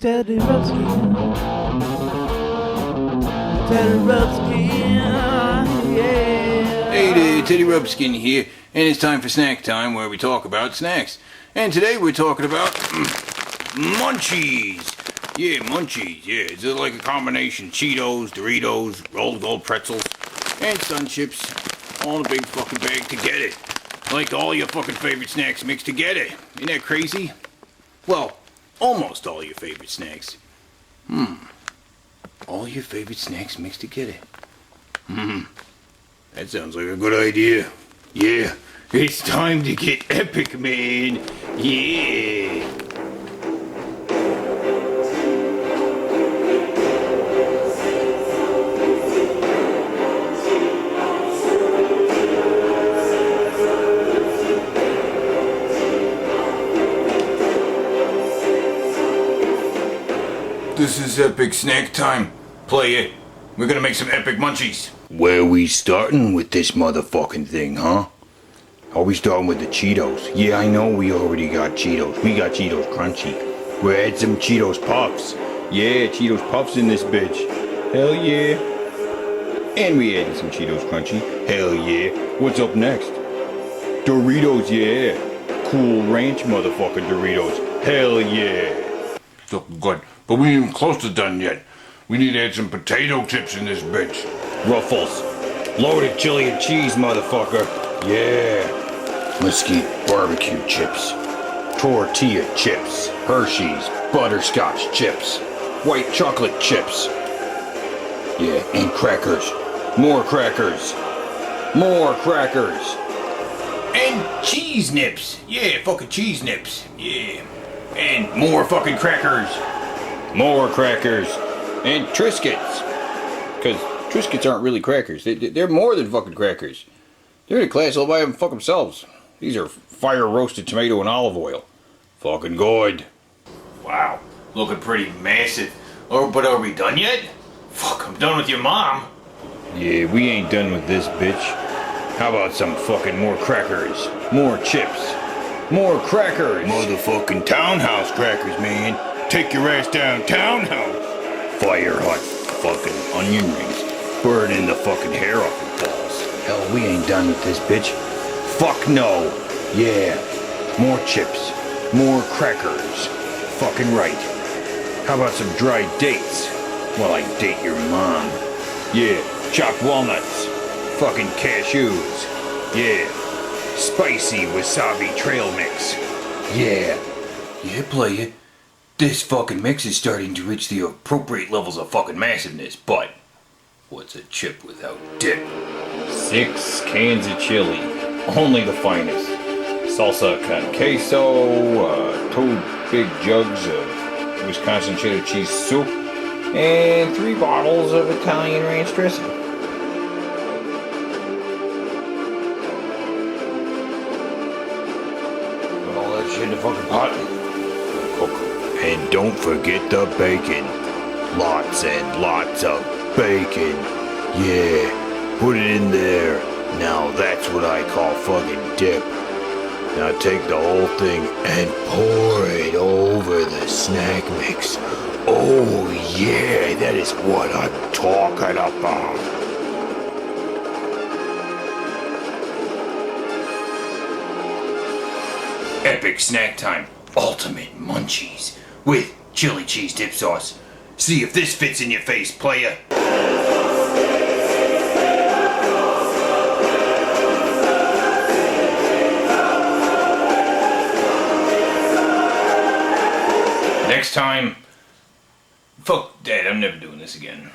Teddy Rutsky. Teddy Rutsky, yeah. Hey there, Teddy Rubskin here, and it's time for snack time where we talk about snacks. And today we're talking about Munchies. Yeah, Munchies, yeah. It's like a combination Cheetos, Doritos, rolled gold pretzels, and Sun Chips. All in a big fucking bag together. Like all your fucking favorite snacks mixed together. Isn't that crazy? Well, almost all your favorite snacks. All your favorite snacks mixed together. That sounds like a good idea. Yeah, it's time to get epic, man. Yeah. This is epic snack time. Play it. We're gonna make some epic munchies. Where we starting with this motherfucking thing, huh? Are we starting with the Cheetos? Yeah, I know we already got Cheetos. We got Cheetos Crunchy. We'll add some Cheetos Puffs. Yeah, Cheetos Puffs in this bitch. Hell yeah. And we added some Cheetos Crunchy. Hell yeah. What's up next? Doritos, yeah. Cool Ranch motherfucking Doritos. Hell yeah. Looking good. But we ain't even close to done yet. We need to add some potato chips in this bitch. Ruffles. Loaded chili and cheese, motherfucker. Yeah. Mesquite barbecue chips. Tortilla chips. Hershey's butterscotch chips. White chocolate chips. Yeah, and crackers. More crackers. More crackers. And cheese nips. Yeah, fucking cheese nips. Yeah. And more fucking crackers. More crackers. And Triscuits. Because Triscuits aren't really crackers. They're more than fucking crackers. They're in a class all by them fuck themselves. These are fire roasted tomato and olive oil. Fucking good. Wow. Looking pretty massive. But are we done yet? Fuck, I'm done with your mom. Yeah, we ain't done with this bitch. How about some fucking more crackers? More chips. More crackers. Motherfucking townhouse crackers, man. Take your ass down townhouse. Fire hot fucking onion rings. Burning the fucking hair off your balls. Hell, we ain't done with this bitch. Fuck no. Yeah. More chips. More crackers. Fucking right. How about some dried dates? While I date your mom. Yeah. Chopped walnuts. Fucking cashews. Yeah. Spicy wasabi trail mix. Yeah. Yeah, playa. This fucking mix is starting to reach the appropriate levels of fucking massiveness, but what's a chip without dip? 6 cans of chili. Only the finest. Salsa con queso, 2 big jugs of Wisconsin cheddar cheese soup, and 3 bottles of Italian ranch dressing. Put all that shit in the fucking pot. Cook. And don't forget the bacon. Lots and lots of bacon. Yeah, put it in there. Now that's what I call fucking dip. Now take the whole thing and pour it over the snack mix. Oh yeah, that is what I'm talking about. Epic snack time. Ultimate Munchies. With chili cheese dip sauce. See if this fits in your face, playa. Next time, fuck that, I'm never doing this again.